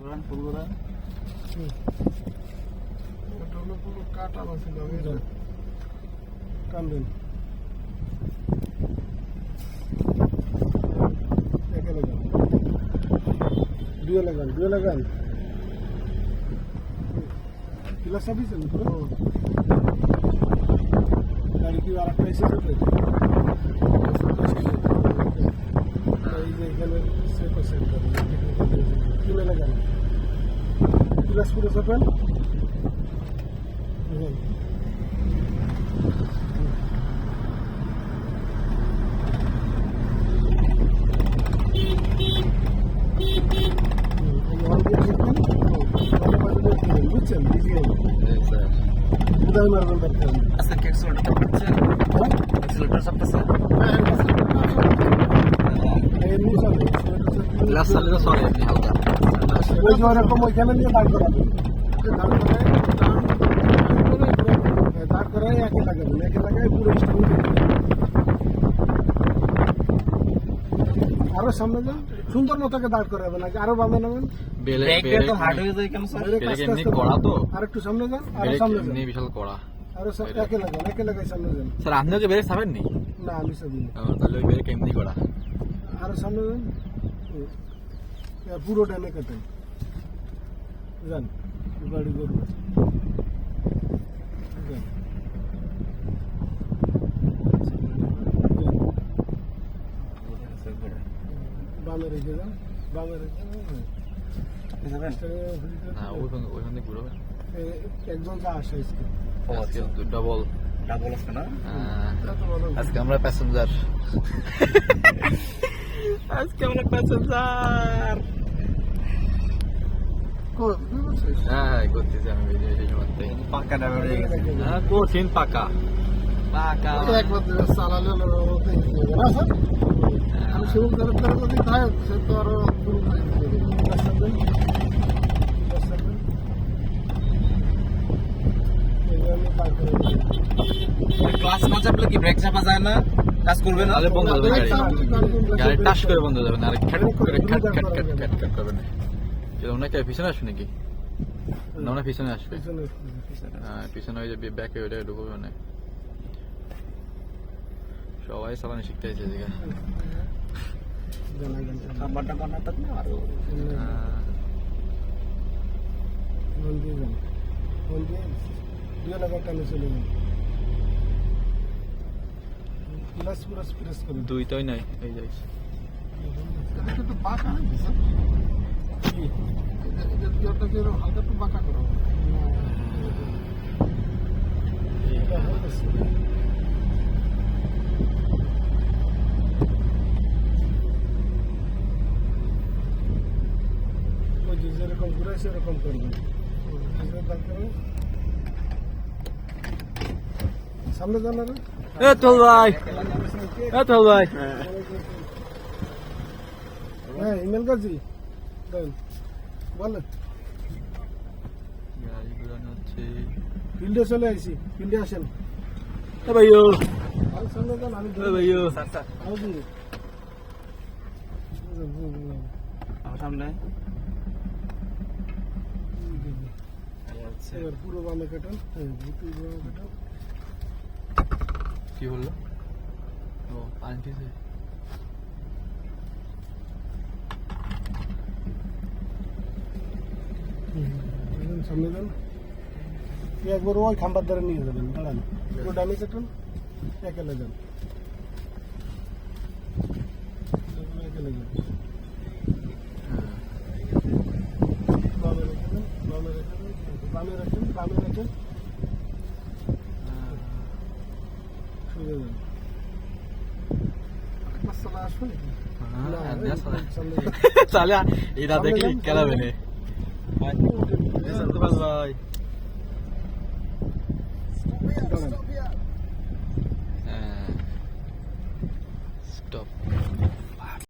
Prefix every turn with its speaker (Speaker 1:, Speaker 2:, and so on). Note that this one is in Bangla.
Speaker 1: রান পুরো
Speaker 2: এটা হলো পুরো কাটা ছিল কান্দুন দুই লাগান কিলা সাবিস গাড়ি কি আর একটা এসে যাবে এই যে এখানে সেট করে কিলা লাগান কিলাস পুরো সফল বুঝছেন উদয় মারবেন দরকার
Speaker 1: আচ্ছা ক্যাক্সুলটা করছে ক্যাক্সুলটা সব আছে গ্লাস চালে তো সরে এমনি হালকা
Speaker 2: ওই যে ওরকম ওইখানে নিয়ে দাঁড় করাবেন দাঁড় করাই একে লাগাবেন একে লাগাই পুরো আরো সামনে যান সুন্দর মতোকে দাঁড় করাবেন নাকি আরো বাঁধা নেবেন
Speaker 1: ব্রেকটা তো হার্ড হয়ে যায় কেন স্যার
Speaker 2: ব্রেক এমনি কড়া তো আরেকটু সামনে যান আরো সামনে যান
Speaker 3: বিশাল কড়া
Speaker 2: আরো একে লাগাই সামনে যান
Speaker 3: স্যার আপনিও যে ব্রেক ছাড়েন নি
Speaker 2: না আমি সাবিনি
Speaker 3: তাহলে ওই ব্রেক এমনি কড়া
Speaker 2: আরো সামনে যান পুরো টাইমে কাটেন যান গাড়ি করবো বামে রেখে যান বামে রেখে
Speaker 3: না ওইখান থেকে ঘুরবে
Speaker 2: একজন যা আসে
Speaker 3: আজকে ডাবল
Speaker 1: আছে না
Speaker 3: আজকে আমরা প্যাসেঞ্জার হ্যাঁ করতেছি আমি সেই সময়
Speaker 1: পাকা ড্রাইভার হয়ে গেছে
Speaker 3: হ্যাঁ কঠিন পাকা পাকা
Speaker 2: একবার চালালে আমি শুরু করে যদি থাকে সে তো আরো
Speaker 1: ক্লাস না চাপলে কি ব্রেক চাপা যায় না কাজ করবে না
Speaker 3: তাহলে বন্ধ হবে গাড়ি টাচ করে বন্ধ যাবে না আর খ্যাট করে খ্যাট করবে না ওনাকে পিছনে আসবে নাকি না ওনা পিছনে আসবে হ্যাঁ পিছনে ওই যে ব্যাকে ওইটা ঢুকবে মানে সবাই চালানো শিখতে হয়েছে এদিকে
Speaker 1: নাম্বারটা কর্নাটক না আর
Speaker 3: দুইটাই নাই এই যাইছে
Speaker 2: একটু বাঁকা হালকা একটু বাঁকা করো ওই যেরকম ঘুরে সেরকম করবেন সামনে যান না
Speaker 3: চল ভাই ভাই
Speaker 2: হ্যাঁ ইমেল কাজি বলেন
Speaker 3: গাড়ি ঘোরানো হচ্ছে
Speaker 2: ফিল্ডে চলে আইসি ফিল্ডে আসেন
Speaker 3: ভাইও
Speaker 2: সামনে যান আমি
Speaker 3: ভাইও
Speaker 1: সামনে
Speaker 2: পুরো বামে কাটান কাটান
Speaker 3: কি বললো ও আন্টি
Speaker 2: সামনে যান একবার ওই খাম্বার দ্বারা নিয়ে যাবেন দাঁড়ান পুরো ডানে কাটুন একেলে যান একেলে যান বামে রাখেন সোজা যান মশলা আসবে
Speaker 3: চালে এটা দেখলি কেলাবে নে ভাই স্টপ